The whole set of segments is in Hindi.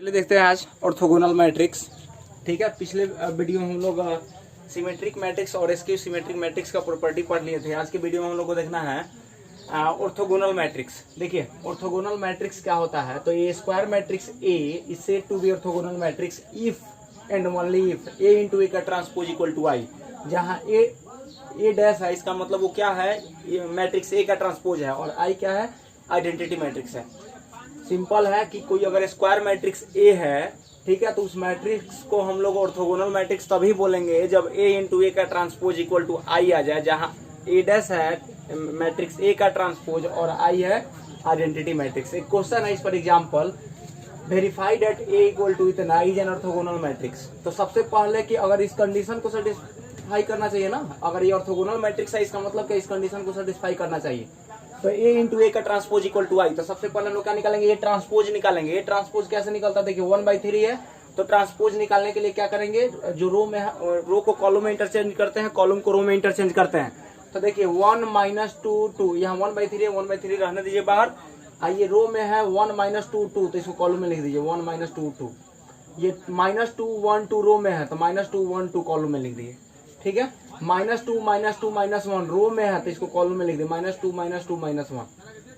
चलिए देखते हैं आज ऑर्थोगोनल मैट्रिक्स। ठीक है, पिछले वीडियो में हम लोग सिमेट्रिक मैट्रिक्स और स्क्यू सिमेट्रिक मैट्रिक्स का प्रॉपर्टी पढ़ लिए थे। आज के वीडियो में हम लोग को देखना है ऑर्थोगोनल मैट्रिक्स। देखिए ऑर्थोगोनल मैट्रिक्स क्या होता है, तो ये square matrix A is said to be orthogonal matrix if and only if A into A का ट्रांसपोज इक्वल टू आई। जहाँ ए डैश है इसका मतलब वो क्या है, ये मैट्रिक्स ए का ट्रांसपोज है, और आई क्या है, आइडेंटिटी मैट्रिक्स है। सिंपल है कि कोई अगर स्क्वायर मैट्रिक्स ए है, ठीक है, तो उस मैट्रिक्स को हम लोग ऑर्थोगोनल मैट्रिक्स तभी बोलेंगे जब ए इंटू ए का ट्रांसपोज इक्वल टू आई आ जाए। जहां ए डैश है मैट्रिक्स ए का ट्रांसपोज और आई है आइडेंटिटी मैट्रिक्स। एक क्वेश्चन है इस पर example, verify that A equal to इतना इज एन ऑर्थोगोनल मैट्रिक्स। तो सबसे पहले कि अगर इस कंडीशन को सेटिस्फाई करना चाहिए ना, अगर ये ऑर्थोगोनल मैट्रिक्स है इसका मतलब कि इस कंडीशन को सेटिस्फाई करना चाहिए। तो ए इंटू ए का ट्रांसपोज इक्वल टू आई, तो सबसे पहले हम लोग क्या निकालेंगे, ये ट्रांसपोज निकालेंगे। ये ट्रांसपोज कैसे निकलता है, देखिए 1/3 है, तो ट्रांसपोज निकालने के लिए क्या करेंगे, जो रो में है रो को कॉलम में इंटरचेंज करते हैं, कॉलम को रो में इंटरचेंज करते हैं। तो देखिए 1 - 2 2, यहाँ 1/3 है, 1/3 रहने दीजिए बाहर। आइए रो में है 1 - 2 2, तो इसको कॉलम में लिख दीजिए 1 - 2 2। ये -2 1 2 रो में है, तो -2 1 2 कॉलम में लिख दिए। ठीक है, -2 -2 -1 रो में है, तो इसको कॉलम में लिख दिए -2 -2 -1।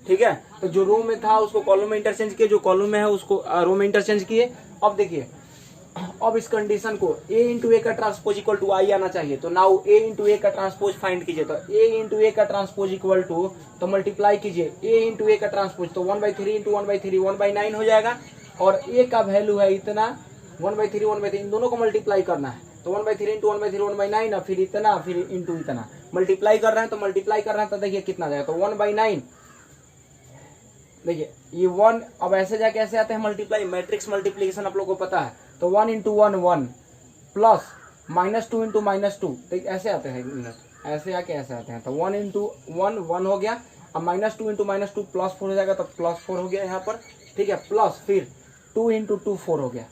ठीक है, तो जो रो में था उसको कॉलम में इंटरचेंज किए, जो कॉलम में है उसको रो में इंटरचेंज किए। अब देखिए, अब इस कंडीशन को ए इंटू ए का ट्रांसपोज इक्वल टू आई आना चाहिए। तो नाउ ए इंटू ए का ट्रांसपोज फाइंड कीजिए। तो ए इंटू ए का ट्रांसपोज इक्वल टू, तो मल्टीप्लाई कीजिए ए इंटू ए का ट्रांसपोज, तो 1/3 इंटू 1/3 1/9 हो जाएगा। और ए का वैल्यू है इतना, 1/3 1/3 इन दोनों को मल्टीप्लाई करना है। तो 1/3 इंटू 1/3 1/9 ना, फिर इतना, फिर इंटू इतना मल्टीप्लाई कर रहे हैं। तो मल्टीप्लाई कर रहे हैं तो देखिए कितना जाएगा, तो 1/9। देखिए ये 1, अब ऐसे जाके ऐसे आते हैं मल्टीप्लाई, मैट्रिक्स मल्टीप्लीकेशन आप लोगों को पता है। तो 1 इंटू 1 1 प्लस -2 इंटू -2, तो ऐसे आते हैं, ऐसे आके ऐसे आते हैं। तो 1 इंटू 1 1 हो गया, अब -2 इंटू -2 +4 हो जाएगा, तो +4 हो गया यहाँ पर। ठीक है, प्लस फिर 2 इंटू 2 4 हो गया,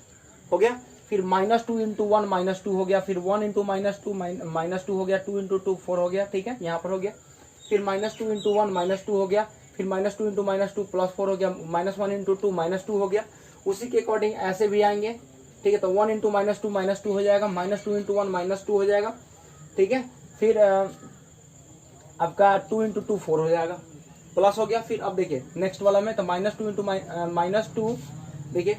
फिर -2 इंटू 1 -2 हो गया, फिर 1 इंटू -2 हो गया, 2 इंटू 2 4 हो गया। ठीक है, यहाँ पर हो गया, फिर -2 इंटू 1 -2 हो गया, फिर -2 इंटू -2 +4 हो गया, -1 इंटू 2 -2 हो गया। उसी के अकॉर्डिंग ऐसे भी आएंगे। ठीक है, तो 1 इंटू -2 -2 हो जाएगा, -2 इंटू 1 -2 हो जाएगा। ठीक है, फिर आपका 2 इंटू 2 4 हो जाएगा, प्लस हो गया। फिर अब देखिए नेक्स्ट वाला में, तो -2 इंटू -2, देखिए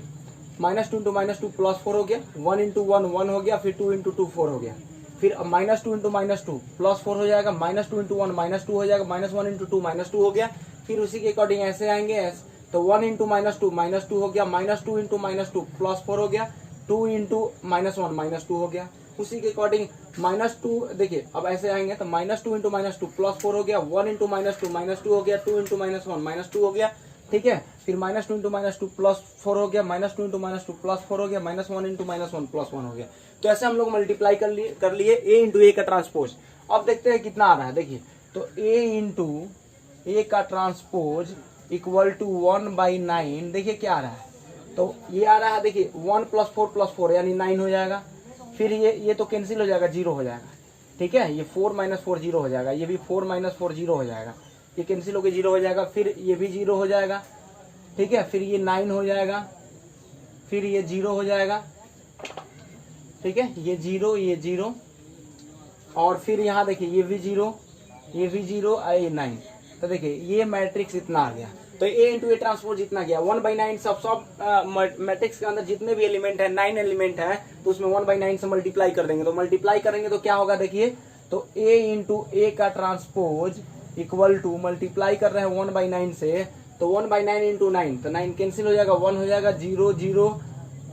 -2 इंटू -2 +4 हो गया, 1 इंटू 1 1 हो गया, फिर 2 इंटू 2 4 हो गया। फिर अब -2 इंटू -2 +4 हो जाएगा, -2 इंटू 1 -2 हो जाएगा, -1 इंटू 2 -2 हो गया। फिर उसी के अकॉर्डिंग ऐसे आएंगे, तो 1 इंटू -2 -2 हो गया, -2 इंटू -2 +4 हो गया, 2 इंटू -1 -2 हो गया। उसी के अकॉर्डिंग -2, देखिए अब ऐसे आएंगे, तो -2 इंटू -2 +4 हो गया, 1 इंटू -2 -2 हो गया, 2 इंटू -1 -2 हो गया। ठीक है, फिर -2 इंटू -2 +4 हो गया, -2 इंटू -2 +4 हो गया, -1 इंटू -1 +1 हो गया। तो ऐसे हम लोग मल्टीप्लाई कर लिए ए इंटू ए का ट्रांसपोज। अब देखते हैं कितना आ रहा है। देखिए तो ए इंटू ए का ट्रांसपोज इक्वल टू 1/9, देखिए क्या आ रहा है, तो ये आ रहा है, देखिए 1 + 4 + 4 यानी 9 हो जाएगा। फिर ये तो कैंसिल हो जाएगा, 0 हो जाएगा। ठीक है, ये 4 - 4 0 हो जाएगा, ये भी 4 - 4 0 हो जाएगा, ये कैंसिल होकर 0 हो जाएगा। फिर ये भी 0 हो जाएगा। ठीक है, फिर ये 9 हो जाएगा, फिर ये 0 हो जाएगा। ठीक है, ये 0 ये 0, और फिर यहाँ देखिए ये भी 0 ये भी 0 और ये 9। तो देखिए ये मैट्रिक्स इतना आ गया। तो ए इंटू ए ट्रांसपोज इतना गया 1/9। सब मैट्रिक्स के अंदर जितने भी एलिमेंट है, 9 एलिमेंट है, तो उसमें 1/9 से मल्टीप्लाई कर देंगे। तो मल्टीप्लाई करेंगे तो क्या होगा, देखिए तो ए इंटू ए का ट्रांसपोज इक्वल टू, मल्टीप्लाई कर रहे हैं 1/9 से, तो 1/9 इंटू 9, तो 9 कैंसिल हो जाएगा, 1 हो जाएगा, 0 0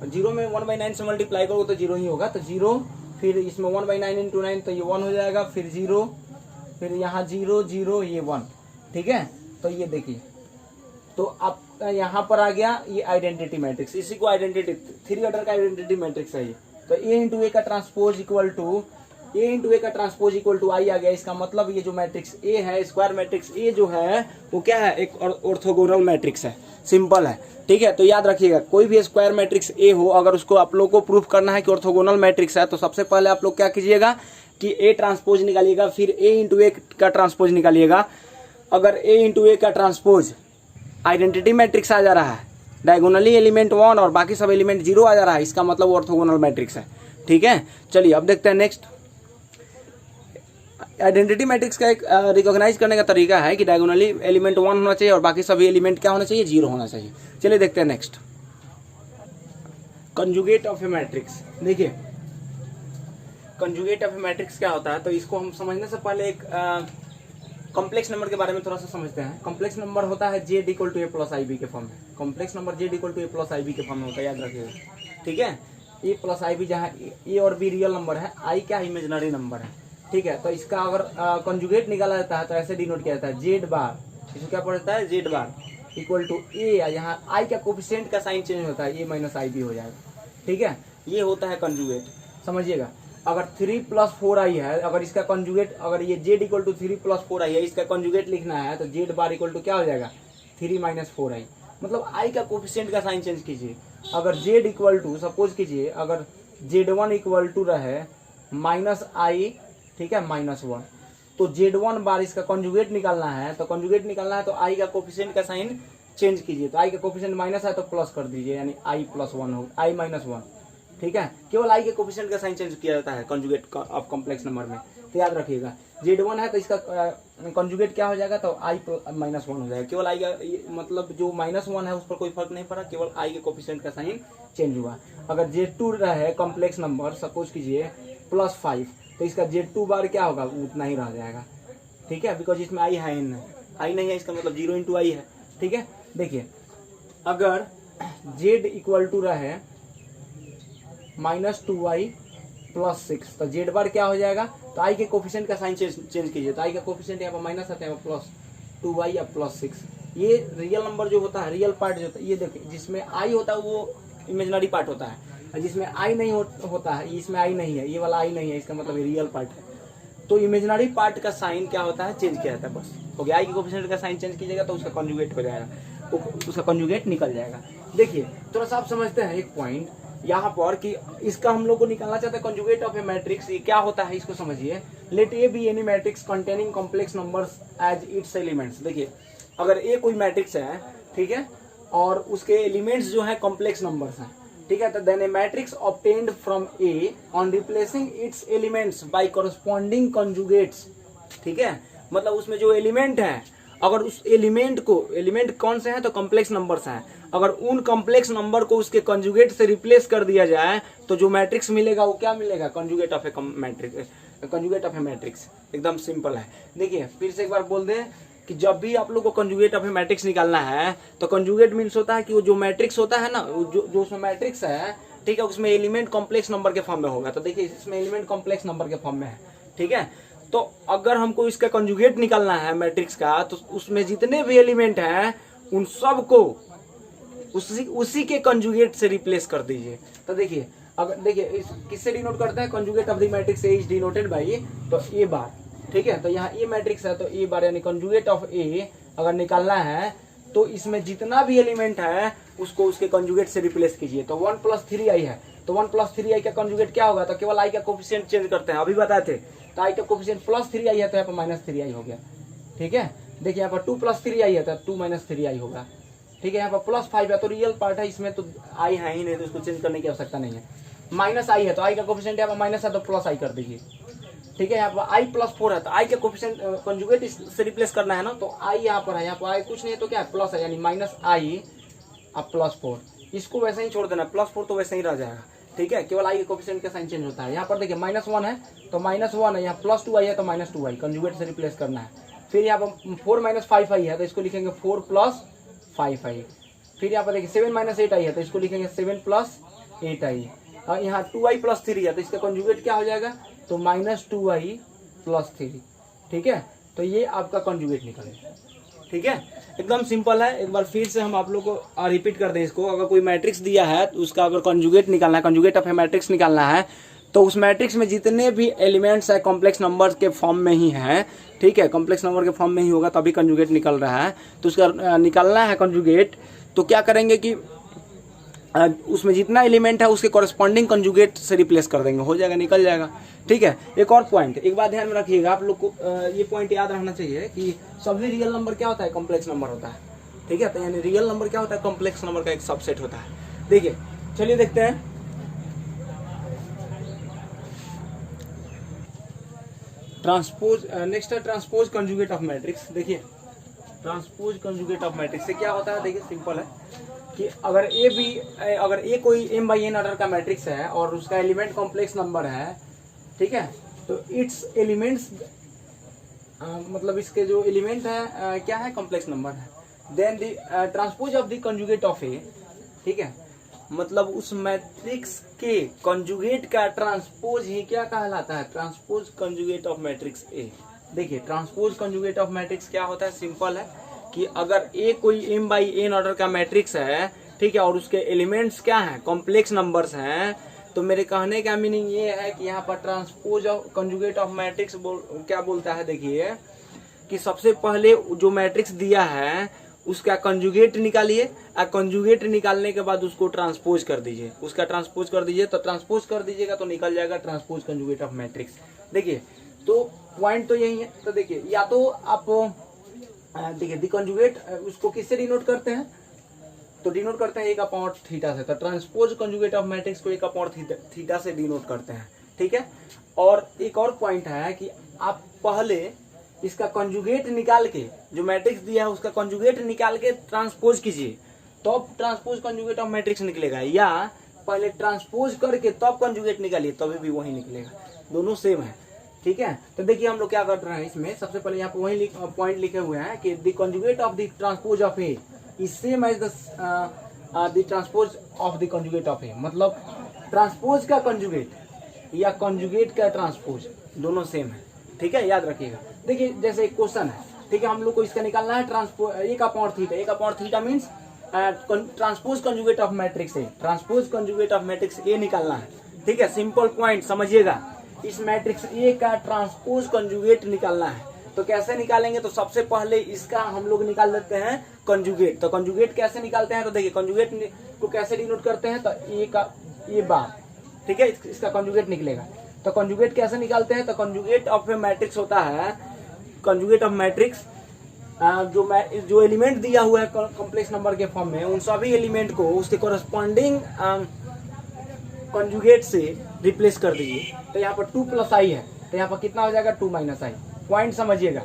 0 में 1/9 से मल्टीप्लाई करो तो 0 ही होगा, तो 0। फिर इसमें 1/9 इंटू 9, तो ये 1 हो जाएगा, फिर 0, फिर यहाँ 0 0 ये 1। ठीक है, तो ये देखिए, तो अब यहाँ पर आ गया ये आइडेंटिटी मैट्रिक्स। इसी को आइडेंटिटी 3 ऑर्डर का आइडेंटिटी मैट्रिक्स है ये। तो ए इंटू ए का transpose equal to, A into A का ट्रांसपोज इक्वल टू आई आ गया। इसका मतलब ये जो मैट्रिक्स ए है, स्क्वायर मैट्रिक्स ए जो है वो क्या है, एक ऑर्थोगोनल मैट्रिक्स है। सिंपल है। ठीक है, तो याद रखिएगा, कोई भी स्क्वायर मैट्रिक्स ए हो, अगर उसको आप लोग को प्रूफ करना है कि ऑर्थोगोनल मैट्रिक्स है, तो सबसे पहले आप लोग क्या कीजिएगा कि ए ट्रांसपोज निकालिएगा, फिर ए इंटू ए का ट्रांसपोज निकालिएगा। अगर ए इंटू ए का ट्रांसपोज आइडेंटिटी मैट्रिक्स आ जा रहा है, डायगोनली एलिमेंट 1 और बाकी सब एलिमेंट 0 आ जा रहा है, इसका मतलब वो ऑर्थोगोनल मैट्रिक्स है। ठीक है, चलिए अब देखते हैं नेक्स्ट। आइडेंटिटी मैट्रिक्स का एक रिकॉग्नाइज करने का तरीका है कि डायगोनली एलिमेंट 1 होना चाहिए और बाकी सभी एलिमेंट क्या होना चाहिए, 0 होना चाहिए। चलिए देखते हैं next, conjugate of A matrix. देखिए कंजुगेट ऑफ ए मैट्रिक्स क्या होता है, तो इसको हम समझने से पहले एक कॉम्प्लेक्स नंबर के बारे में थोड़ा सा समझते हैं। कॉम्प्लेक्स नंबर होता है z equal to a plus I B के फॉर्म में। Complex number z equal to a plus I B के फॉर्म में होता है, याद रखिएगा। ठीक है, a प्लस आई बी, जहाँ a और b रियल नंबर है, i क्या इमेजिनरी नंबर है। ठीक है, तो इसका अगर कंजुगेट निकाला जाता है तो ऐसे डिनोट किया जाता है z बार, इसको क्या पड़ता है z bar equal to a, यहाँ i का कोफिशिएंट का साइन चेंज होता है, a माइनस आई बी हो जाएगा। ठीक है, ये होता है कंजुगेट, समझिएगा। अगर 3 प्लस 4i है, अगर इसका कंजुगेट, अगर ये z equal to 3 plus 4i है, इसका कंजुगेट लिखना है तो z बार इक्वल टू क्या हो जाएगा, 3 माइनस 4i। मतलब i का कोफिशिएंट का साइन चेंज कीजिए। अगर z इक्वल टू, सपोज कीजिए अगर z1 इक्वल टू रहे माइनस i, ठीक है, माइनस 1, तो z1 बार इसका कंजुगेट निकालना है, तो कंजुगेट निकालना है तो i का कोफिशिएंट का साइन चेंज कीजिए। तो i का कोफिशिएंट माइनस है तो प्लस कर दीजिए, यानी i प्लस 1 हो, i माइनस 1। ठीक है, केवल i के कोफिशिएंट का साइन चेंज किया जाता है कंजुगेट ऑफ कॉम्प्लेक्स नंबर में। तो याद रखिएगा, z1 है तो इसका कंजुगेट क्या हो जाएगा, तो i माइनस 1 हो जाएगा। केवल i का मतलब जो माइनस 1 है उस पर कोई फर्क नहीं पड़ा, केवल i के कोफिशिएंट का साइन चेंज हुआ। अगर z2 रहे कॉम्प्लेक्स नंबर, सपोज कीजिए प्लस 5, तो इसका z2 बार क्या होगा, उतना ही रह जाएगा। ठीक है, बिकॉज इसमें i है नहीं है, इसका मतलब 0 इंटू i है। ठीक है, देखिए अगर z इक्वल टू रहे माइनस 2i प्लस 6, तो z बार क्या हो जाएगा, तो i के कोफिशिएंट का साइन चेंज कीजिए। तो i का कोफिशिएंट यहाँ पर माइनस आता है, प्लस 2i या प्लस 6। ये रियल नंबर जो होता है, रियल पार्ट जो होता है, ये देखिए जिसमें i होता है वो इमेजिनरी पार्ट होता है, और जिसमें i नहीं होता है, इसमें i नहीं है, ये वाला i नहीं है, इसका मतलब रियल पार्ट है। तो इमेजिनरी पार्ट का साइन क्या होता है, चेंज किया जाता है, बस हो गया। i के कोफिशिएंट का साइन चेंज कीजिएगा तो उसका कंजुगेट हो जाएगा, उसका कंजुगेट निकल जाएगा। देखिए थोड़ा सा आप समझते हैं एक पॉइंट यहाँ पर कि इसका हम लोग को निकालना चाहते हैं कंजुगेट ऑफ ए मैट्रिक्स। ये क्या होता है, इसको समझिए। Let A be any matrix containing complex numbers as its elements. देखिए अगर ए कोई मैट्रिक्स है, ठीक है, और उसके एलिमेंट्स जो है कॉम्प्लेक्स नंबर्स हैं, ठीक है, तो then A matrix obtained from A on replacing its elements by corresponding conjugates. ठीक है, मतलब उसमें जो एलिमेंट है, अगर उस एलिमेंट को, एलिमेंट कौन से हैं, तो कॉम्प्लेक्स नंबर्स हैं, अगर उन कॉम्प्लेक्स नंबर को उसके कंजुगेट से रिप्लेस कर दिया जाए तो जो मैट्रिक्स मिलेगा वो क्या मिलेगा, conjugate of A matrix. Conjugate of A matrix एकदम सिंपल है। देखिए फिर से एक बार बोल दें कि जब भी आप लोग को कंजुगेट ऑफ ए मैट्रिक्स निकालना है तो कंजुगेट मीन्स होता है कि वो जो मैट्रिक्स होता है ना, जो उसमें मैट्रिक्स है, ठीक है, उसमें एलिमेंट कॉम्प्लेक्स नंबर के फॉर्म में होगा। तो देखिए इसमें एलिमेंट कॉम्प्लेक्स नंबर के फॉर्म में है। ठीक है, तो अगर हमको इसका कंजुगेट निकालना है मैट्रिक्स का, तो उसमें जितने भी एलिमेंट हैं उन सब को उसी के कंजुगेट से रिप्लेस कर दीजिए। तो देखिए अगर देखिए किससे डिनोट करते हैं, conjugate of the matrix A is denoted by तो ए बार। ठीक है, तो यहाँ ए मैट्रिक्स है तो ए बार, यानी कंजुगेट ऑफ ए अगर निकालना है तो इसमें जितना भी एलिमेंट है उसको उसके कंजुगेट से रिप्लेस कीजिए। तो 1 प्लस 3i है, तो 1 प्लस 3i का कंजुगेट क्या होगा, तो केवल i का कोफिशिएंट चेंज करते हैं, अभी बताए थे। तो i का कोफिशिएंट प्लस 3i है तो यहाँ पर माइनस 3i हो गया। ठीक है, देखिए यहाँ पर 2 प्लस 3i है तो 2 माइनस 3i होगा। ठीक है, यहाँ पर प्लस 5 है तो रियल पार्ट है, इसमें तो i है ही नहीं, तो उसको चेंज करने की आवश्यकता नहीं है। माइनस i है तो i का कोफिशिएंट यहाँ पर माइनस है तो प्लस i कर दीजिए। ठीक है, यहाँ पर i प्लस 4 है तो i का कोफिशिएंट कंजुगेट से रिप्लेस करना है ना, तो i यहाँ पर है, यहाँ पर i कुछ नहीं है तो क्या है, प्लस है, यानी माइनस i अब प्लस 4। इसको वैसे ही छोड़ देना, प्लस 4 तो वैसे ही रह जाएगा। ठीक है, केवल i के कोफिशिएंट का साइन चेंज होता है। यहाँ पर देखिए माइनस 1 है तो माइनस 1 है, यहाँ प्लस 2i है तो माइनस 2i, कंजुगेट से रिप्लेस करना है। फिर यहाँ पर 4 माइनस 5i है तो इसको लिखेंगे 4 प्लस 5i। फिर यहाँ पर देखिए 7 माइनस 8i है तो इसको लिखेंगे 7 प्लस 8i। और यहाँ 2i प्लस 3 है तो इसका कंजुगेट क्या हो जाएगा, तो माइनस 2i प्लस 3। ठीक है, तो ये आपका कंजुगेट निकलेगा। ठीक है, एकदम सिंपल है। एक बार फिर से हम आप लोग को रिपीट कर दें इसको। अगर कोई मैट्रिक्स दिया है तो उसका अगर कंजुगेट निकालना है, कंजुगेट ऑफ ए मैट्रिक्स निकालना है, तो उस मैट्रिक्स में जितने भी एलिमेंट्स है कॉम्प्लेक्स नंबर के फॉर्म में ही हैं। ठीक है, कॉम्प्लेक्स नंबर के फॉर्म में ही होगा तभी कंजुगेट निकल रहा है। तो उसका निकालना है कंजुगेट, तो क्या करेंगे कि उसमें जितना एलिमेंट है उसके कॉरेस्पॉन्डिंग कंजुगेट से रिप्लेस कर देंगे, हो जाएगा, निकल जाएगा। ठीक है, एक और पॉइंट, एक बात ध्यान में रखिएगा, आप लोग को ये पॉइंट याद रहना चाहिए कि सभी रियल नंबर क्या होता है, कॉम्प्लेक्स नंबर होता है। ठीक है। तो यानी रियल नंबर क्या होता है, कॉम्प्लेक्स नंबर का एक सबसेट होता है। देखिए चलिए देखते हैं ट्रांसपोज। नेक्स्ट है ट्रांसपोज कंजुगेट ऑफ मैट्रिक्स। देखिए ट्रांसपोज कंजुगेट ऑफ मैट्रिक्स से क्या होता है, देखिए सिंपल है कि अगर ए कोई m बाई n ऑर्डर का मैट्रिक्स है और उसका एलिमेंट कॉम्प्लेक्स नंबर है, ठीक है, तो इट्स एलिमेंट्स मतलब इसके जो एलिमेंट है क्या है, कॉम्प्लेक्स नंबर है। Then the transpose of the conjugate of A, ठीक है, मतलब उस मैट्रिक्स के कंजुगेट का ट्रांसपोज ही क्या कहलाता है, ट्रांसपोज कंजुगेट ऑफ मैट्रिक्स ए। देखिए ट्रांसपोज कंजुगेट ऑफ मैट्रिक्स क्या होता है, सिंपल है कि अगर ए कोई m बाई n ऑर्डर का मैट्रिक्स है, ठीक है, और उसके एलिमेंट्स क्या हैं, कॉम्प्लेक्स नंबर्स हैं, तो मेरे कहने का मीनिंग ये है कि यहाँ पर transpose of conjugate of matrix क्या बोलता है, देखिए कि सबसे पहले जो मैट्रिक्स दिया है उसका कंजुगेट निकालिए और कंजुगेट निकालने के बाद उसको ट्रांसपोज कर दीजिए, उसका ट्रांसपोज कर दीजिए। तो ट्रांसपोज कर दीजिएगा तो निकल जाएगा ट्रांसपोज कंजुगेट ऑफ मैट्रिक्स। देखिए तो पॉइंट तो यही है। तो देखिए या तो आप देखिए दी कंजुगेट उसको किससे डिनोट करते हैं, तो डिनोट करते हैं एक अपॉन थीटा से। तो ट्रांसपोज कंजुगेट ऑफ मैट्रिक्स को एक अपॉन थीटा से डिनोट करते हैं, ठीक है। और एक और पॉइंट है कि आप पहले इसका कंजुगेट निकाल के, जो मैट्रिक्स दिया है उसका कंजुगेट निकाल के ट्रांसपोज कीजिए, तो ट्रांसपोज कंजुगेट ऑफ मैट्रिक्स निकलेगा, या पहले ट्रांसपोज करके तब कंजुगेट निकालिए तभी भी वही निकलेगा, दोनों सेम है, ठीक है। तो देखिए हम लोग क्या कर रहे हैं इसमें, सबसे पहले यहाँ पे वही पॉइंट लिखे हुए हैं कि the conjugate of the transpose of A is same as the transpose of the conjugate of A. मतलब ट्रांसपोज का कंजुगेट या कंजुगेट का ट्रांसपोज दोनों सेम है, ठीक है, याद रखिएगा। देखिए जैसे एक क्वेश्चन है, ठीक है, हम लोग को इसका निकालना है ट्रांसपोज ए का पावर थीटा। ए का power theta means transpose conjugate of matrix A, transpose conjugate of matrix A निकालना है, ठीक है। सिंपल पॉइंट समझिएगा, इस मैट्रिक्स ए का ट्रांसपोज कंजुगेट निकालना है। तो कैसे निकालेंगे, तो सबसे पहले इसका हम लोग निकाल लेते हैं कंजुगेट। तो कंजुगेट कैसे निकालते हैं, तो देखिए कंजुगेट को कैसे डिनोट करते हैं, तो ए का ए बार, ठीक है, इसका कंजुगेट निकलेगा। तो कंजुगेट कैसे निकालते हैं, तो कंजुगेट ऑफ ए मैट्रिक्स होता है, कंजुगेट ऑफ मैट्रिक्स जो एलिमेंट दिया हुआ है कॉम्प्लेक्स नंबर के फॉर्म में, उन सभी एलिमेंट को उसके कोरस्पॉन्डिंग कंजुगेट से रिप्लेस कर दीजिए। तो यहाँ पर 2 प्लस आई है, तो यहाँ पर कितना हो जाएगा 2 माइनस आई। पॉइंट समझिएगा,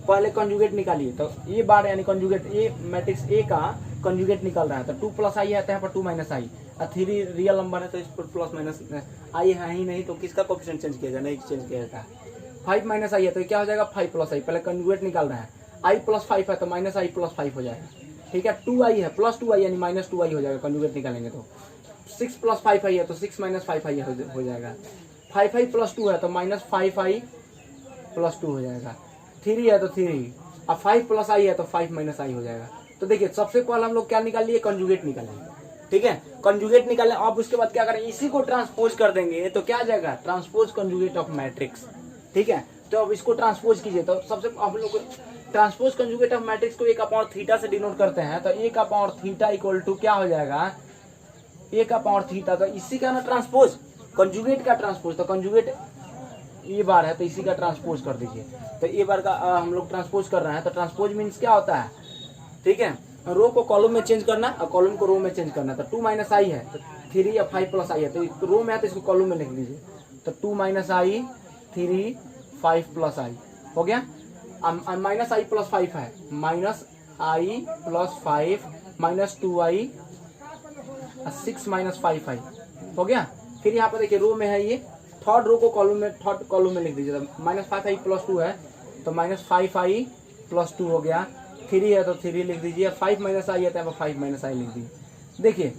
पहले कंजुगेट निकालिए, तो ये बार यानी कंजुगेट ए मैट्रिक्स ए का कंजुगेट निकल रहा है, तो 2 प्लस आई है, तो यहाँ पर 2 माइनस आई। और 3 रियल नंबर है तो इस पर प्लस माइनस आई है ही नहीं, तो किसका कोएफिशिएंट चेंज किया जाए, नहीं चेंज किया जाता है। 5 माइनस आई है तो क्या हो जाएगा 5 प्लस आई। पहले कंजुगेट निकाल रहा है, आई प्लस 5 है तो माइनस आई प्लस 5 हो जाएगा, ठीक है। 2 आई है प्लस 2 आई यानी माइनस 2 आई हो जाएगा कंजुगेट निकालेंगे तो। 6 प्लस 5 आई है तो 6 माइनस 5 आई हो जाएगा। 5 आई प्लस 2 है तो माइनस 5 आई प्लस 2 हो जाएगा। 3 है तो 3, अब 5 प्लस आई है तो 5 माइनस आई हो जाएगा। तो देखिए सबसे पहले हम लोग क्या निकाल लिए, कंजुगेट निकालेंगे, ठीक है। कंजुगेट निकालें, अब उसके बाद क्या करें, इसी को ट्रांसपोज कर देंगे तो क्या आ जाएगा, ट्रांसपोज कंजुगेट ऑफ मैट्रिक्स, ठीक है। तो अब इसको ट्रांसपोज कीजिए, तो सबसे हम लोग ट्रांसपोज कंजुगेट ऑफ मैट्रिक्स को 1 थीटा से डिनोट करते हैं, तो 1 थीटा इक्वल टू क्या हो जाएगा, 1 थीटा। तो इसी का ना ट्रांसपोज, कंजुगेट का ट्रांसपोज, तो कंजुगेट ये बार है तो इसी का ट्रांसपोज कर दीजिए। तो ये बार का हम लोग ट्रांसपोज कर रहे हैं, तो ट्रांसपोज मीन्स क्या होता है, ठीक है, रो को कॉलम में चेंज करना और कॉलम को रो में चेंज करना। तो 2 माइनस आई है तो 3 या 5 प्लस आई है, तो रो में है तो इसको कॉलम में लिख लीजिए। तो 2 माइनस आई 3 5 प्लस आई हो गया। माइनस आई प्लस 5 है, माइनस आई प्लस 5 माइनस 2 आई 6 माइनस 5 आई हो गया। फिर यहाँ पर देखिए रो में है ये, थर्ड रो को थर्ड कॉलम में लिख दीजिए। माइनस 5 आई प्लस 2 है तो माइनस 5 आई प्लस 2 हो गया। 3 है तो 3 लिख दीजिए, 5 माइनस आई है तो 5 माइनस आई लिख दीजिए। देखिए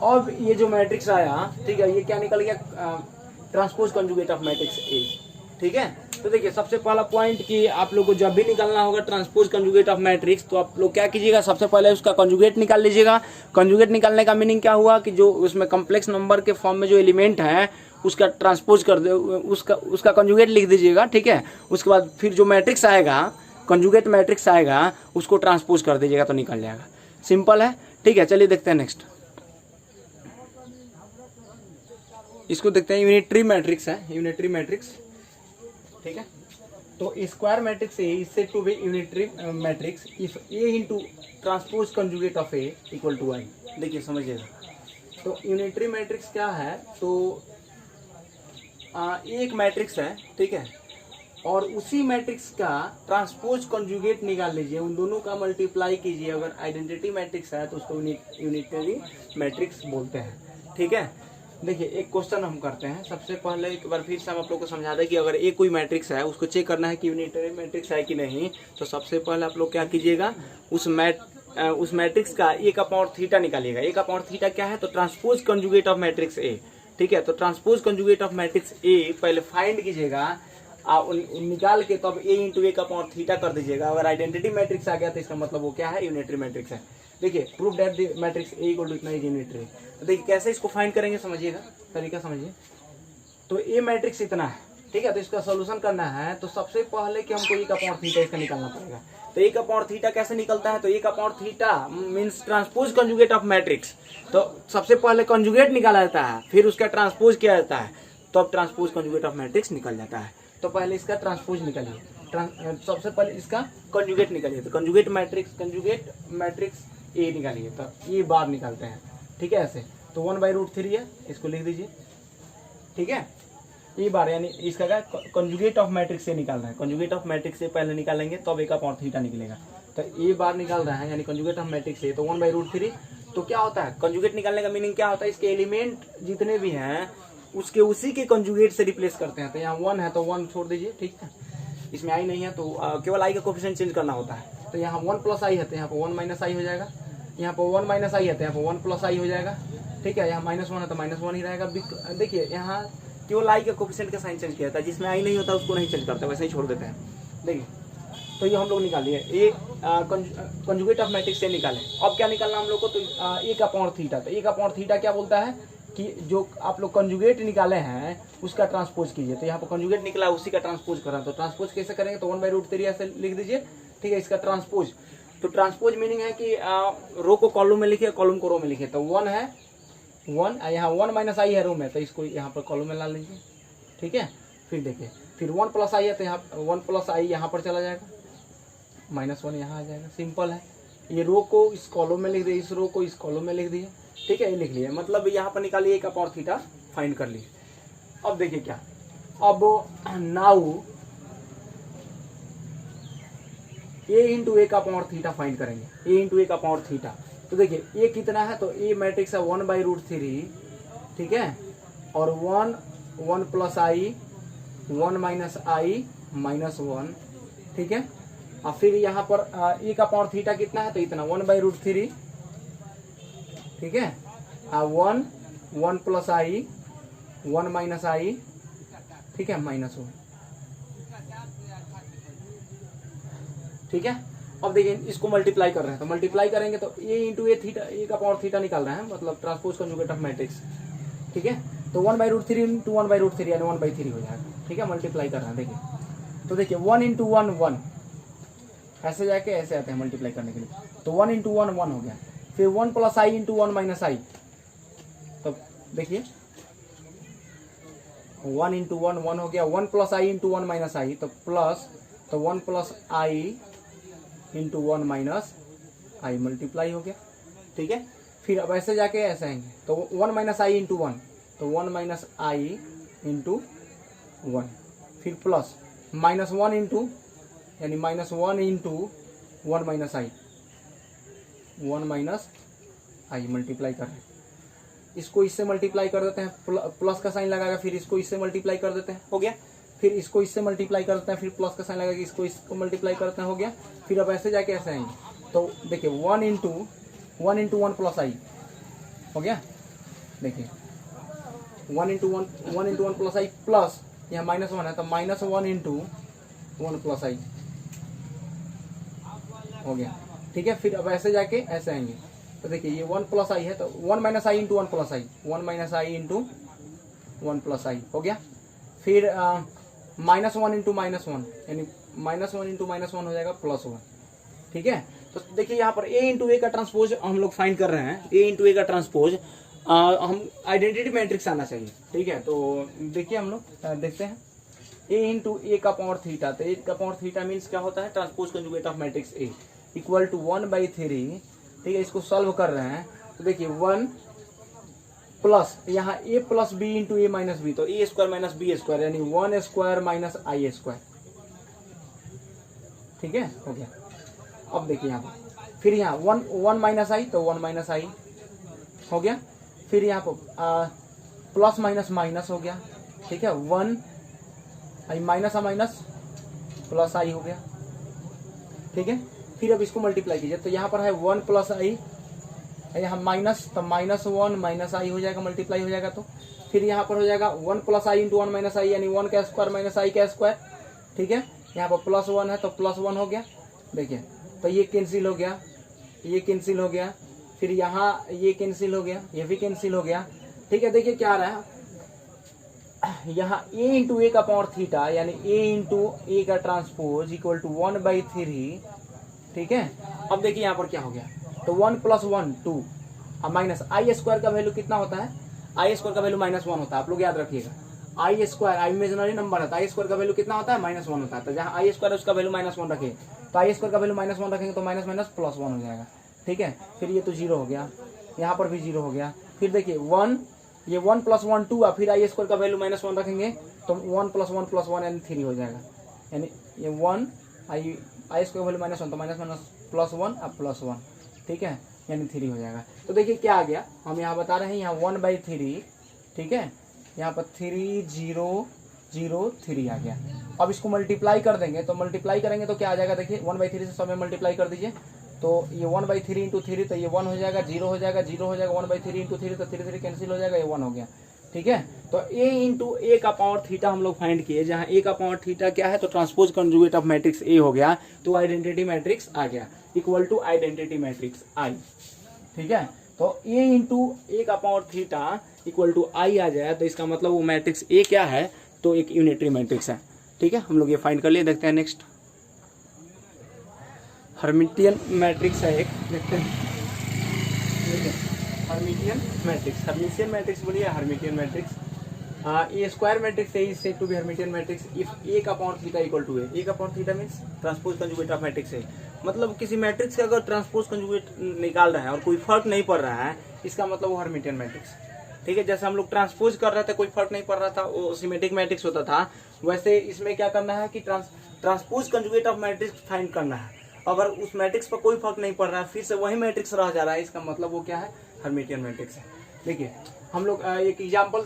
अब ये जो मैट्रिक्स आया, ठीक है, ये क्या निकल गया, ट्रांसपोज कंजुगेट ऑफ मैट्रिक्स ए, ठीक है। तो देखिए सबसे पहला पॉइंट कि आप लोग को जब भी निकालना होगा ट्रांसपोज कंजुगेट ऑफ मैट्रिक्स, तो आप लोग क्या कीजिएगा, सबसे पहले उसका कंजुगेट निकाल लीजिएगा। कंजुगेट निकालने का मीनिंग क्या हुआ कि जो उसमें कॉम्प्लेक्स नंबर के फॉर्म में जो एलिमेंट है उसका ट्रांसपोज कर दे, उसका कंजुगेट लिख दीजिएगा, ठीक है। उसके बाद फिर जो मैट्रिक्स आएगा, कंजुगेट मैट्रिक्स आएगा, उसको ट्रांसपोज कर दीजिएगा तो निकल जाएगा। सिंपल है, ठीक है। चलिए देखते हैं नेक्स्ट, इसको देखते हैं। यूनिटरी मैट्रिक्स है, यूनिटरी मैट्रिक्स, ठीक है। तो square matrix A is said to be unitary matrix if A into transpose conjugate of A equal to I. देखिए समझिएगा, तो यूनिटरी मैट्रिक्स क्या है, तो एक मैट्रिक्स है, ठीक है, और उसी मैट्रिक्स का ट्रांसपोज कंजुगेट निकाल लीजिए, उन दोनों का मल्टीप्लाई कीजिए। अगर आइडेंटिटी मैट्रिक्स है तो उसको यूनिटरी मैट्रिक्स बोलते हैं, ठीक है। देखिए एक क्वेश्चन हम करते हैं, सबसे पहले एक बार फिर से हम आप लोग को समझा दें कि अगर एक कोई मैट्रिक्स है उसको चेक करना है कि यूनिटरी मैट्रिक्स है कि नहीं, तो सबसे पहले आप लोग क्या कीजिएगा, उस मैट्रिक्स का ए का पावर थीटा निकालिएगा। ए का पावर थीटा क्या है, तो ट्रांसपोज कंजुगेट ऑफ मैट्रिक्स ए, ठीक है। तो ट्रांसपोज कंजुगेट ऑफ मैट्रिक्स ए पहले फाइंड कीजिएगा, निकाल के तब ए इंटू ए का पावर थीटा कर दीजिएगा। अगर आइडेंटिटी मैट्रिक्स आ गया तो इसका मतलब वो क्या है, यूनिटरी मैट्रिक्स है। देखिए proof that the matrix A equal to इतना इज यूनिटरी। तो देखिए कैसे इसको फाइंड करेंगे, समझिएगा तरीका समझिए। तो ए मैट्रिक्स इतना है, ठीक है, तो इसका सोल्यूशन करना है तो सबसे पहले कि हमको ए का पावर थीटा इसका निकालना पड़ेगा। तो ए का पावर थीटा कैसे निकलता है, तो ए का power theta means transpose conjugate of matrix. तो सबसे पहले कंजुगेट निकाला जाता है, फिर उसका ट्रांसपोज किया जाता है, तो अब ट्रांसपोज कंजुगेट ऑफ मैट्रिक्स निकल जाता है। तो पहले इसका ट्रांसपोज निकालिए, सबसे पहले इसका कंजुगेट निकालिए। तो कंजुगेट मैट्रिक्स ए निकालिए, तो ये बार निकालते हैं, ठीक है, ऐसे। तो 1/√3 है, इसको लिख दीजिए, ठीक है। ये बार यानी इसका क्या कंजुगेट ऑफ मैट्रिक्स से निकाल रहे हैं, कंजुगेट ऑफ मैट्रिक्स से पहले निकालेंगे तब ए का पावर थीटा निकलेगा। तो ये बार निकाल रहे हैं यानी कंजुगेट ऑफ मैट्रिक्स से, तो 1/√3। तो क्या होता है कंजुगेट निकालने का मीनिंग क्या होता है, इसके एलिमेंट जितने भी हैं उसके उसी के कंजुगेट से रिप्लेस करते हैं। तो यहाँ 1 है तो 1 छोड़ दीजिए, ठीक है, इसमें आई नहीं है तो केवल आई का कोफिशिएंट चेंज करना होता है। तो यहाँ 1 प्लस आई है तो यहाँ पर 1 माइनस आई हो जाएगा, यहाँ पर 1 माइनस आई है तो यहाँ पर 1 प्लस आई हो जाएगा, ठीक है। यहाँ -1 है तो -1 ही रहेगा। देखिए यहाँ केवल आई के कोफिशिएंट का साइन चेंज किया था, जिसमें आई नहीं होता उसको नहीं चेंज करता, वैसे ही छोड़ देते हैं। देखिए तो ये हम लोग निकालिए, ए कंजुगेट ऑफ मैट्रिक्स से निकालें। अब क्या निकालना हम लोग को, तो ए का पावर थीटा। तो ए का पावर थीटा क्या बोलता है कि जो आप लोग कंजुगेट निकाले हैं उसका ट्रांसपोज कीजिए। तो यहाँ पर कंजुगेट निकला उसी का ट्रांसपोज कर रहा है, तो ट्रांसपोज कैसे करेंगे, तो 1/√3 ऐसे लिख दीजिए, ठीक है। इसका ट्रांसपोज, तो ट्रांसपोज मीनिंग है कि रो को कॉलम में लिखिए, कॉलम को रो में लिखिए। तो 1 है 1, यहाँ 1 माइनस आई है रो में, तो इसको यहाँ पर कॉलम में ला लीजिए, ठीक है। फिर देखिए फिर 1 प्लस आई है तो यहाँ 1 प्लस आई यहाँ पर चला जाएगा, -1 यहाँ आ जाएगा, सिंपल है। ये रो को इस कॉलम में लिख दिए, इस रो को इस कॉलम में लिख दिए, ठीक है, ये लिख लिए। मतलब यहाँ पर निकालिए ए का पावर थीटा फाइंड कर लिए। अब देखिए क्या, अब नाउ ए इंटू ए का पावर थीटा फाइंड करेंगे, ए इंटू ए का पावर थीटा। तो देखिए ए कितना है, तो ए मैट्रिक्स है 1/√3, ठीक है, और 1 प्लस आई 1 माइनस आई -1, ठीक है। और फिर यहाँ पर ए का पावर थीटा कितना है, तो इतना 1/√3, ठीक है, 1 प्लस आई 1 माइनस आई, ठीक है, -1, ठीक है। अब देखिए इसको मल्टीप्लाई कर रहे हैं, तो मल्टीप्लाई करेंगे तो A into A theta, A का पावर थीटा निकाल रहे हैं, मतलब ट्रांसपोज कंजुगेट ऑफ मैट्रिक्स, ठीक है। तो 1/√3 इंटू 1/√3 यानी 1/3 हो जाएगा, ठीक है, मल्टीप्लाई कर रहे हैं। देखिए तो देखिए 1 इंटू 1 1, ऐसे जाके ऐसे आते हैं मल्टीप्लाई करने के लिए। तो 1 इंटू 1 1 हो गया, फिर 1 प्लस आई इंटू 1 माइनस आई। तो देखिए 1 इंटू 1 1 हो गया, 1 प्लस आई इंटू 1 माइनस आई, तो प्लस, तो 1 प्लस आई इंटू 1 माइनस आई, मल्टीप्लाई हो गया, ठीक है। फिर अब ऐसे जाके ऐसे आएंगे, तो 1 माइनस आई इंटू 1, तो 1 माइनस आई इंटू 1, फिर प्लस -1 इंटू यानी -1 इंटू 1 माइनस आई, 1 माइनस आई, मल्टीप्लाई कर रहे हैं। इसको इससे मल्टीप्लाई कर देते हैं, प्लस का साइन लगाएगा, फिर इसको इससे मल्टीप्लाई कर देते हैं, हो गया। फिर इसको इससे मल्टीप्लाई कर देते हैं, फिर प्लस का साइन लगाएगा, इसको मल्टीप्लाई करते हैं, हो गया। फिर अब ऐसे जाके ऐसे आएंगे, तो देखिए 1 इंटू 1 प्लस आई हो गया। देखिए 1 इंटू 1 प्लस आई, प्लस यहाँ -1 है तो -1 इंटू 1 प्लस आई हो गया, ठीक है। फिर अब ऐसे जाके ऐसे आएंगे, तो देखिए ये 1 प्लस आई है तो 1 माइनस आई इंटू 1 प्लस आई, 1 माइनस आई इंटू 1 प्लस आई हो गया। फिर -1 इंटू -1 यानी -1 इंटू -1 हो जाएगा +1, ठीक है। तो देखिए यहाँ पर ए इंटू ए का ट्रांसपोज हम लोग फाइंड कर रहे हैं, ए इंटू ए का ट्रांसपोज हम आइडेंटिटी मैट्रिक्स आना चाहिए, ठीक है। तो देखिए हम लोग देखते हैं, ए इंटू ए का पावर थीटा, तो ए का पावर थीटा मीन्स क्या होता है, transpose conjugate of matrix A equal to 1/3। ठीक है, इसको सॉल्व कर रहे हैं तो देखिए 1 प्लस यहाँ ए प्लस बी इंटू ए माइनस बी, तो ए स्क्वायर माइनस बी स्क्वायर यानी 1 स्क्वायर माइनस आई स्क्वायर। ठीक है, हो गया। अब देखिए यहाँ पर फिर यहाँ 1 माइनस आई तो 1 माइनस आई हो गया। फिर यहाँ पर प्लस माइनस माइनस हो गया। ठीक है, 1 आई माइनस माइनस प्लस आई हो गया। ठीक है, फिर अब इसको मल्टीप्लाई कीजिए तो यहाँ पर है 1 प्लस आई, यहाँ माइनस तो -1 माइनस आई हो जाएगा, मल्टीप्लाई हो जाएगा। तो फिर यहाँ पर हो जाएगा 1 प्लस आई इंटू 1 माइनस आई यानी 1 का स्क्वायर माइनस आई का स्क्वायर। ठीक है, यहाँ पर +1 है तो +1 हो गया। देखिए तो ये कैंसिल हो गया, ये कैंसिल हो गया, फिर यहाँ ये कैंसिल हो गया, ये भी कैंसिल हो गया। ठीक है, देखिए क्या आ रहा है यहाँ a इंटू ए का पावर थीटा यानी a इंटू ए का ट्रांसपोज इक्वल टू 1/3। ठीक है, अब देखिए यहाँ पर क्या हो गया, तो 1 + 1 2 अब माइनस आई स्क्वायर का वैल्यू कितना होता है, आई स्क्वायर का वैल्यू -1 होता है। आप लोग याद रखिएगा, आई स्क्वायर आई इमेजिनरी नंबर है तो आई स्क्वायर का वैल्यू कितना होता है, -1 होता है। तो जहाँ आई स्क्वायर है उसका वैल्यू -1 रखें, तो आई स्क्वायर का वैल्यू -1 रखेंगे तो माइनस माइनस +1 हो जाएगा। ठीक है, फिर ये तो 0 हो गया, यहाँ पर भी 0 हो गया। फिर देखिए 1 ये 1 + 1 2 और फिर आई स्क्वायर का वैल्यू -1 रखेंगे तो 1 + 1 + 1 यानी 3 हो जाएगा। यानी ये 1 आई स्क्वायर वैल्यू -1 तो माइनस माइनस +1 अब +1। ठीक है, यानी 3 हो जाएगा। तो देखिए क्या आ गया, हम यहाँ बता रहे हैं यहाँ 1/3। ठीक है, यहाँ पर 3 0 0 3 आ गया। अब इसको मल्टीप्लाई कर देंगे तो मल्टीप्लाई करेंगे तो क्या आ जाएगा, देखिए 1/3 से सब में मल्टीप्लाई कर दीजिए तो ये 1/3 इंटू 3 तो ये 1 हो जाएगा, 0 हो जाएगा, 0 हो जाएगा, 1/3 इंटू 3 तो 3 कैंसिल हो जाएगा, ये 1 हो गया। ठीक है, तो a इंटू ए का पावर थीटा हम लोग फाइंड किए, जहाँ a का पावर थीटा क्या है तो transpose conjugate of matrix a हो गया, तो आइडेंटिटी मैट्रिक्स आ गया equal to identity matrix I। ठीक है, तो a इंटू ए का power theta equal to I आ जाए तो इसका मतलब वो मैट्रिक्स a क्या है तो एक यूनिटरी मैट्रिक्स है। ठीक है, हम लोग ये फाइंड कर लिए। देखते हैं नेक्स्ट, हर्मिटियन मैट्रिक्स है एक, देखते हैं। हर्मिटियन मैट्रिक्स, हर्मिटियन मैट्रिक्स बोलिए, Hermitian matrix A square matrix है is said to be Hermitian matrix if A का power theta equal to A का power theta means transpose conjugate of matrix है। मतलब किसी मैट्रिक्स का अगर ट्रांसपोज कंजुगेट निकाल रहा है और कोई फर्क नहीं पड़ रहा है, इसका मतलब वो हर्मिटियन मैट्रिक्स। ठीक है, जैसे हम लोग ट्रांसपोज कर रहे थे कोई फर्क नहीं पड़ रहा था, वो सिमेट्रिक मैट्रिक्स होता था, वैसे इसमें क्या करना है कि transpose conjugate of matrix find करना है। अगर उस मैट्रिक्स पर कोई फर्क नहीं पड़ रहा है, फिर से वही मैट्रिक्स रह जा रहा है, इसका मतलब वो क्या है, हर्मिटियन मैट्रिक्स है। देखिए हम लोग एक एग्जांपल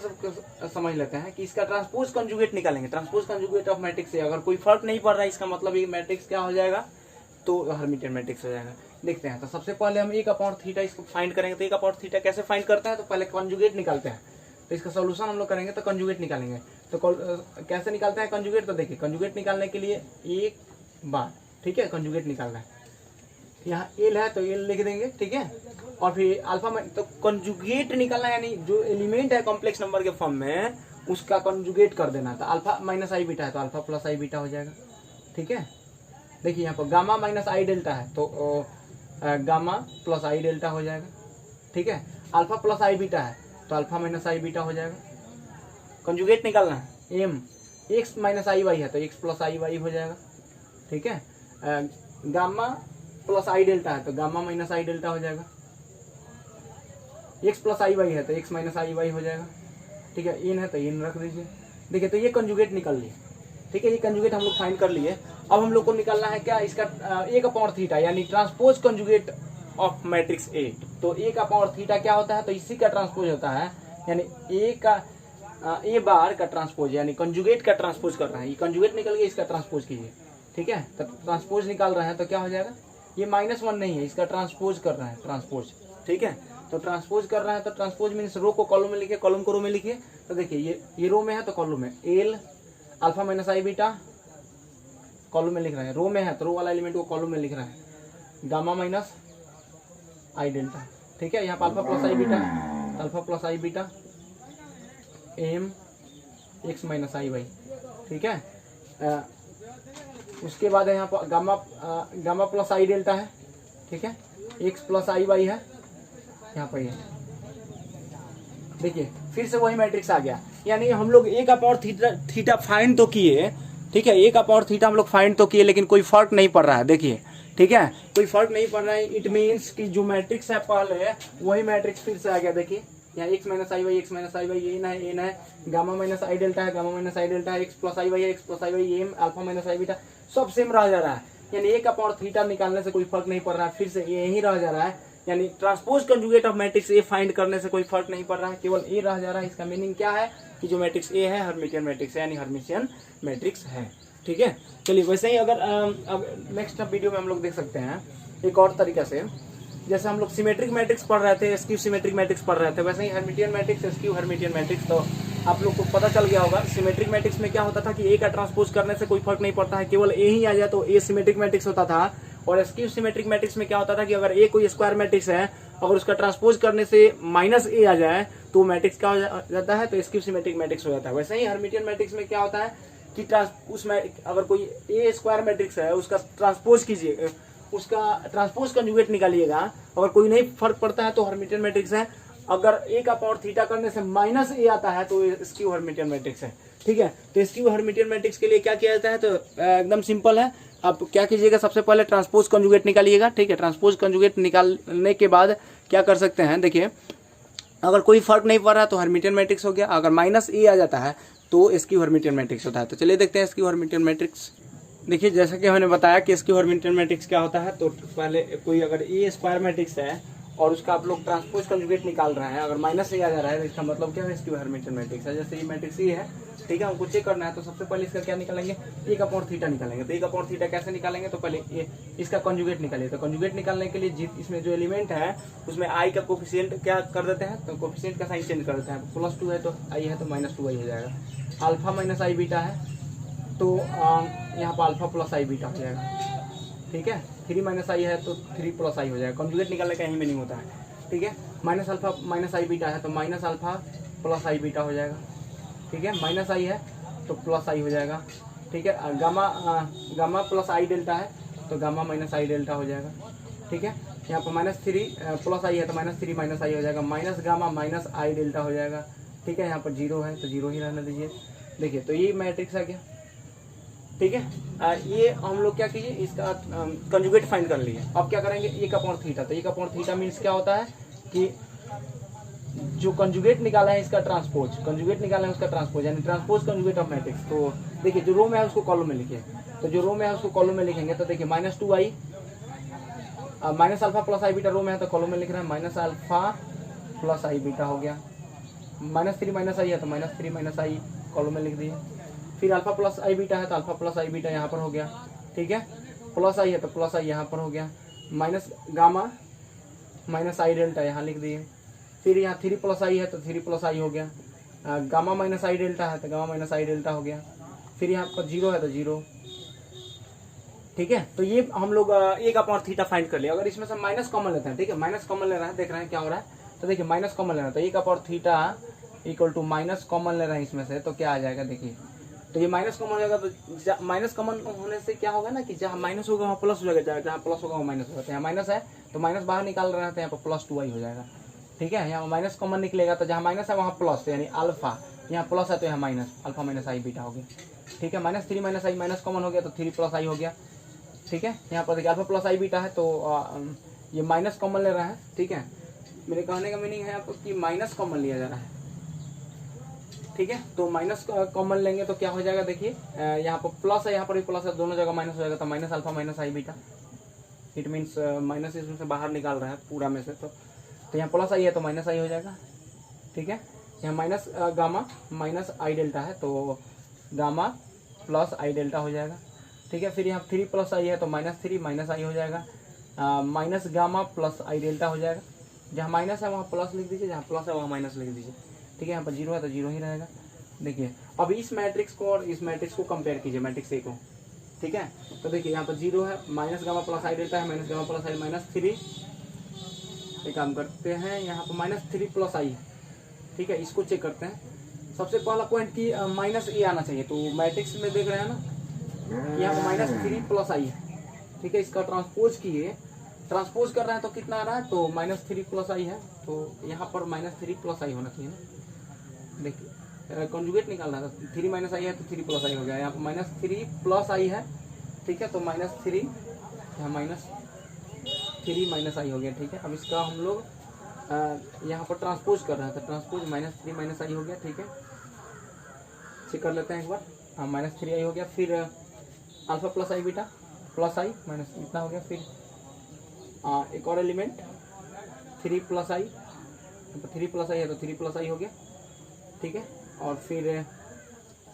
समझ लेते हैं कि इसका ट्रांसपोज कंजुगेट निकालेंगे, ट्रांसपोज कंजुगेट ऑफ मैट्रिक्स से अगर कोई फर्क नहीं पड़ रहा है, इसका मतलब ये मैट्रिक्स क्या हो जाएगा तो हर्मिटियन मैट्रिक्स हो जाएगा। देखते हैं, तो सबसे पहले हम ए का पावर थीटा इसको फाइंड करेंगे। तो ए का पावर थीटा कैसे फाइंड करते हैं, तो पहले कंजुगेट निकालते हैं। तो इसका सोल्यूशन हम लोग करेंगे तो कंजुगेट निकालेंगे। तो कैसे निकालते हैं कंजुगेट, तो देखिए कंजुगेट निकालने के लिए एक बार, ठीक है, कंजुगेट निकालना है, यहाँ एल है तो एल लिख देंगे। ठीक है, और फिर अल्फा में तो कंजुगेट निकालना है, यानी जो एलिमेंट है कॉम्प्लेक्स नंबर के फॉर्म में उसका कंजुगेट कर देना। तो अल्फा माइनस आई बीटा है तो अल्फा प्लस आई बीटा हो जाएगा। ठीक है, देखिए यहाँ पर गामा माइनस आई डेल्टा है तो गामा प्लस आई डेल्टा हो जाएगा। ठीक है, अल्फा प्लस आई बीटा है तो अल्फा माइनस आई बीटा हो जाएगा। कंजुगेट निकालना है, एम एक्स माइनस आई वाई है तो एक्स प्लस आई वाई हो जाएगा। ठीक है, गामा प्लस आई डेल्टा है तो गामा माइनस आई डेल्टा हो जाएगा। एक्स प्लस आई वाई है तो एक्स माइनस आई वाई हो जाएगा। ठीक है, इन है तो इन रख दीजिए। देखिए तो ये कंजुगेट निकल लिए। ठीक है, ये कंजुगेट हम लोग फाइंड कर लिए। अब हम लोग को निकालना है क्या, इसका ए का पावर थीटा यानी ट्रांसपोज कंजुगेट ऑफ मैट्रिक्स ए। तो ए का पावर थीटा क्या होता है, तो इसी का ट्रांसपोज होता है, यानी ए का ए बार का ट्रांसपोज यानी कंजुगेट का ट्रांसपोज कर रहा है। ये कंजुगेट निकल गया, इसका ट्रांसपोज कीजिए। ठीक है, तो ट्रांसपोज निकाल रहे हैं तो क्या हो जाएगा, ये -1 नहीं है, इसका ट्रांसपोज कर रहा है, ट्रांसपोज। ठीक है, तो ट्रांसपोज कर रहा है तो ट्रांसपोज मीन्स रो को कॉलम में लिखिए, कॉलम को रो में लिखिए। तो देखिए ये रो में है तो कॉलम में एल अल्फा माइनस आई बीटा कॉलम में लिख रहे हैं, रो में है तो रो वाला एलिमेंट को कॉलम में लिख रहा है, गामा माइनस आई डेल्टा। ठीक है, यहाँ पर अल्फा प्लस आई बीटा, अल्फा प्लस आई बीटा एम एक्स माइनस आई वाई। ठीक है, उसके बाद यहाँ पर गामा प्लस आई डेल्टा है। ठीक है, एक्स प्लस आई वाई है यहाँ पर ये। देखिए फिर से वही मैट्रिक्स आ गया, यानी हम लोग ए का पावर थीटा फाइंड तो किए, ठीक है, ए का पावर थीटा हम लोग फाइंड तो किए, लेकिन कोई फर्क नहीं पड़ रहा है। देखिए ठीक है, कोई फर्क नहीं पड़ रहा है। इट मीन्स कि जो मैट्रिक्स है पहले वही मैट्रिक्स फिर से आ गया। देखिए यहाँ एक्स माइनस आई वाई, एक्स माइनस आई वाई एन है, गामा माइनस आई डेल्टा है, गामा माइनस आई डेल्टा है, एक्स प्लस आई वाई है, एक्स प्लस आई वाई एम, अल्फा माइनस आई बीटा, सब सेम रह जा रहा है। यानी ए का पावर थीटा निकालने से कोई फर्क नहीं पड़ रहा है, फिर से ए ही रह जा रहा है। यानी transpose conjugate of matrix A find करने से कोई फर्क नहीं पड़ रहा है, केवल ए रह जा रहा है। इसका मीनिंग क्या है कि जो मैट्रिक्स ए है हर्मिटियन मैट्रिक्स है, यानी हर्मिटियन मैट्रिक्स है। ठीक है, चलिए वैसे ही अगर अब नेक्स्ट वीडियो में हम लोग देख सकते हैं एक और तरीका से, जैसे हम लोग सिमेट्रिक मैट्रिक्स पढ़ रहे थे, स्क्यू सिमेट्रिक मैट्रिक्स पढ़ रहे थे, वैसे ही Hermitian matrix, skew Hermitian matrix. तो आप लोग को पता चल गया होगा सिमेट्रिक मैट्रिक्स में क्या होता था कि ए का ट्रांसपोज करने से कोई फर्क नहीं पड़ता है, केवल ए ही आ जाए तो ए सिमेट्रिक मैट्रिक्स होता था। और स्क्यू सिमेट्रिक मैट्रिक्स में क्या होता था कि अगर ए कोई स्क्वायर मैट्रिक्स है, अगर उसका ट्रांसपोज करने से माइनस ए आ जाए तो मैट्रिक्स क्या हो जाता है, तो स्क्यू सिमेट्रिक मैट्रिक्स हो जाता है। वैसे ही हर्मिटियन मैट्रिक्स में क्या होता है कि उसमें अगर कोई ए स्क्वायर मैट्रिक्स है उसका ट्रांसपोज कीजिए, उसका ट्रांसपोज कंजुगेट निकालिएगा, अगर कोई नहीं फर्क पड़ता है तो हर्मिटियन मैट्रिक्स है। अगर ए का पावर थीटा करने से माइनस ए आता है तो स्क्यू हर्मिटियन मैट्रिक्स है। ठीक है, तो स्क्यू हर्मिटियन मैट्रिक्स के लिए क्या किया जाता है, तो एकदम सिंपल है। आप क्या कीजिएगा, सबसे पहले ट्रांसपोज कंजुगेट निकालिएगा। ठीक है, ट्रांसपोज कंजुगेट निकालने के बाद क्या कर सकते हैं, देखिए अगर कोई फर्क नहीं पड़ रहा तो हर्मिटियन मैट्रिक्स हो गया, अगर माइनस ए आ जाता है तो स्क्यू हर्मिटियन मैट्रिक्स होता है। तो चलिए देखते हैं स्क्यू हर्मिटियन मैट्रिक्स। देखिए जैसा कि हमने बताया कि स्क्यू हर्मिटियन मैट्रिक्स क्या होता है, तो पहले कोई अगर ए स्क्वायर मैट्रिक्स है और उसका आप लोग ट्रांसपोज कंजुगेट निकाल रहे हैं, अगर माइनस ए आ जा रहा है तो इसका मतलब क्या है, स्क्यू हर्मिटियन मैट्रिक्स है। जैसे ये मैट्रिक्स ए है, ठीक है, हमको चेक करना है तो सबसे पहले इसका क्या निकालेंगे, ए का पावर थीटा निकालेंगे। तो ए का पावर थीटा कैसे निकालेंगे, तो पहले इसका कंजुगेट निकालिए। तो कंजुगेट निकालने के लिए इसमें जो एलिमेंट है उसमें आई का कोफिशिएंट क्या कर देते हैं, तो कोफिशिएंट का साइन चेंज कर देते हैं। +2 है तो आई है तो -2i हो जाएगा। अल्फा माइनस आई बीटा है तो यहाँ पर अल्फा प्लस आई बीटा हो जाएगा। ठीक है, 3 माइनस आई है तो 3 प्लस आई हो जाएगा। कंजुगेट निकालने का यही मीनिंग होता है। ठीक है, माइनस अल्फा माइनस आई बीटा है तो माइनस अल्फा प्लस आई बीटा हो जाएगा। ठीक है, माइनस आई है तो प्लस आई हो जाएगा। ठीक है, गामा प्लस आई डेल्टा है तो गामा माइनस आई डेल्टा हो जाएगा। ठीक है, यहाँ पर -3 प्लस आई है तो -3 माइनस आई हो जाएगा, माइनस गामा माइनस आई डेल्टा हो जाएगा। ठीक है, यहाँ पर 0 है तो 0 ही रहने दीजिए। देखिए तो ये मैट्रिक्स आ गया। ठीक है, ये हम लोग क्या कीजिए, इसका कंजुगेट फाइंड कर लिए। अब क्या करेंगे, ए का पावर थीटा। तो ए का पावर थीटा मीन्स क्या होता है कि जो कंजुगेट निकाला है इसका ट्रांसपोज, कंजुगेट निकाला है उसका ट्रांसपोज, यानी ट्रांसपोज कंजुगेट ऑफ मैट्रिक्स। तो देखिए जो रो में है उसको कॉलम में लिखिए। तो जो रो में है उसको कॉलम में लिखेंगे तो देखिए -2i माइनस अल्फा प्लस आई बीटा रो में है तो कॉलम में लिख रहे हैं, माइनस अल्फा प्लस आई बीटा हो गया। -3 माइनस आई है तो -3 माइनस आई कॉलम में लिख दिए। फिर अल्फा प्लस आई बीटा है तो अल्फा प्लस आई बीटा यहाँ पर हो गया। ठीक है, प्लस आई है तो प्लस आई यहाँ पर हो गया। माइनस गामा माइनस आई डेल्टा यहाँ लिख दिए। फिर यहाँ 3 प्लस आई है तो 3 प्लस आई हो गया। गामा माइनस आई डेल्टा है तो गामा माइनस आई डेल्टा हो गया। फिर यहाँ पर 0 है तो 0। ठीक है, तो ये हम लोग ए का पावर थीटा फाइंड कर लिया। अगर इसमें से माइनस कॉमन लेते हैं, ठीक है, माइनस कॉमन ले रहे हैं, देख रहे हैं क्या हो रहा है। तो देखिए माइनस कॉमन ले रहे हैं तो ए का power theta equal to minus common ले रहे हैं इसमें से, तो क्या आ जाएगा, देखिए तो ये माइनस कॉमन हो जाएगा। तो माइनस कॉमन होने से क्या होगा ना कि जहाँ माइनस होगा वहाँ प्लस हो जाएगा, जहाँ प्लस होगा वहाँ माइनस होगा। तो यहाँ माइनस है तो माइनस बाहर निकाल रहे हैं तो यहाँ पर +2i हो जाएगा। ठीक है, यहाँ माइनस कॉमन निकलेगा तो जहाँ माइनस है वहाँ प्लस, यानी अल्फा, यहाँ प्लस है तो यहाँ माइनस, अल्फा माइनस आई बीटा हो गया। ठीक है, -3 माइनस आई माइनस कॉमन हो गया तो 3 प्लस आई हो गया। ठीक है, यहाँ पर देखिए अल्फा प्लस आई बीटा है तो ये माइनस कॉमन ले रहा है। ठीक है, मेरे कहने का मीनिंग है यहाँ पर कि माइनस कॉमन लिया जा रहा है। ठीक है, तो माइनस कॉमन लेंगे तो क्या हो जाएगा, देखिए यहाँ पर प्लस है, यहाँ पर भी प्लस है, दोनों जगह माइनस हो जाएगा। तो minus alpha minus I beta, it means minus इसमें से बाहर निकाल रहा है पूरा में से। तो यहाँ प्लस आई है तो माइनस आई हो जाएगा। ठीक है, यहाँ माइनस गामा माइनस आई डेल्टा है तो गामा प्लस आई डेल्टा हो जाएगा। ठीक है, फिर यहाँ 3 प्लस आई है तो -3 माइनस आई हो जाएगा। माइनस गामा प्लस आई डेल्टा हो जाएगा। जहाँ माइनस है वहाँ प्लस लिख दीजिए, जहाँ प्लस है वहाँ माइनस लिख दीजिए। ठीक है, यहाँ पर 0 है तो 0 ही रहेगा। देखिए अब इस मैट्रिक्स को और इस मैट्रिक्स को कंपेयर कीजिए, मैट्रिक्स ए को। ठीक है, तो देखिए यहाँ पर 0 है, माइनस गामा प्लस आई डेल्टा है, माइनस गामा प्लस आई -3। एक काम करते हैं, यहाँ पर -3 प्लस आई है। ठीक है, इसको चेक करते हैं। सबसे पहला पॉइंट की माइनस ए आना चाहिए। तो मैट्रिक्स में देख रहे हैं ना, यहाँ पर -3 प्लस आई है। ठीक है, इसका ट्रांसपोज किए, ट्रांसपोज कर रहे हैं तो कितना आ रहा है, तो -3 प्लस आई है, तो यहाँ पर -3 प्लस आई होना चाहिए ना। देखिए कॉन्जुगेट निकालना था, 3 माइनस आई है तो 3 प्लस आई हो गया, यहाँ पर -3 प्लस आई है, ठीक है, तो -3 यहाँ -3 माइनस आई हो गया, ठीक है। अब इसका हम लोग यहाँ पर ट्रांसपोज कर रहे हैं, तो ट्रांसपोज -3 माइनस आई हो गया, ठीक है। चेक कर लेते हैं एक बार, हाँ -3 आई हो गया, फिर अल्फा प्लस आई बीटा प्लस आई माइनस इतना हो गया, फिर एक और एलिमेंट 3 प्लस आई, 3 प्लस आई है तो 3 प्लस आई हो गया, ठीक है। और फिर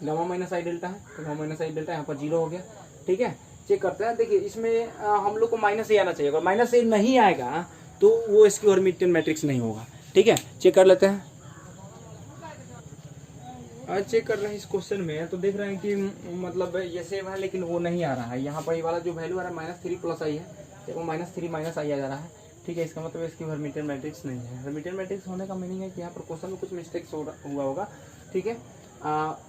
गामा माइनस आई डेल्टा है, तो गामा माइनस आई डेल्टा यहाँ पर 0 हो गया, ठीक है। चेक करते हैं, देखिए इसमें हम लोग को माइनस ए आना चाहिए, अगर माइनस ए नहीं आएगा तो वो इसकी हर्मिटियन मैट्रिक्स नहीं होगा, ठीक है। चेक कर लेते हैं, आज चेक कर रहे हैं इस क्वेश्चन में, तो देख रहे हैं कि मतलब ये सेम है लेकिन वो नहीं आ रहा है, यहाँ पर ये वाला जो वैल्यू आ रहा है -3 प्लस आई है, तो वो -3 माइनस आई आ जा रहा है, ठीक है। इसका मतलब इसकी हर्मिटियन मैट्रिक्स नहीं है। हर्मिटियन मैट्रिक्स होने का मीनिंग है कि यहाँ पर क्वेश्चन में कुछ मिस्टेक्स हुआ होगा, ठीक है।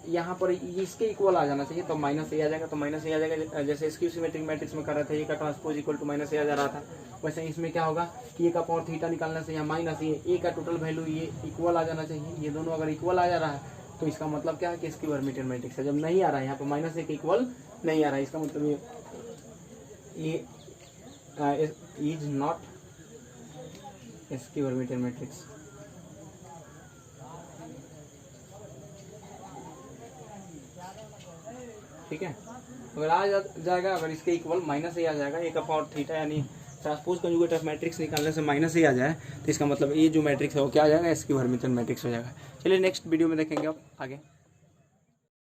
यहाँ पर इसके इक्वल आ जाना चाहिए, तो माइनस ए आ जाएगा, तो माइनस ए आ जाएगा, जैसे इसकी सिमेट्रिक मैट्रिक्स में कर रहे थे, ए का ट्रांसपोज इक्वल टू -ए आ जा रहा था, वैसे इसमें क्या होगा कि ए का पावर थीटा निकालने से यहाँ माइनस ए का टोटल वैल्यू ये इक्वल आ जाना चाहिए, ये दोनों अगर इक्वल आ जा रहा है तो इसका मतलब क्या है कि इसकी हर्मिटियन मैट्रिक्स है। जब नहीं आ रहा है यहाँ पर -ए के इक्वल नहीं आ रहा है, इसका मतलब ये इज नॉट इसकी हर्मिटियन मैट्रिक्स, ठीक है। अगर आ जाएगा, अगर इसके इक्वल -ए आ जाएगा, ए का पावर थीटा यानी ट्रांसपोज कंजुगेट ऑफ मैट्रिक्स निकालने से -ए आ जाए, तो इसका मतलब ये जो मैट्रिक्स है वो क्या आ जाएगा, इसकी हर्मिटियन मैट्रिक्स हो जाएगा। चलिए नेक्स्ट वीडियो में देखेंगे अब आगे।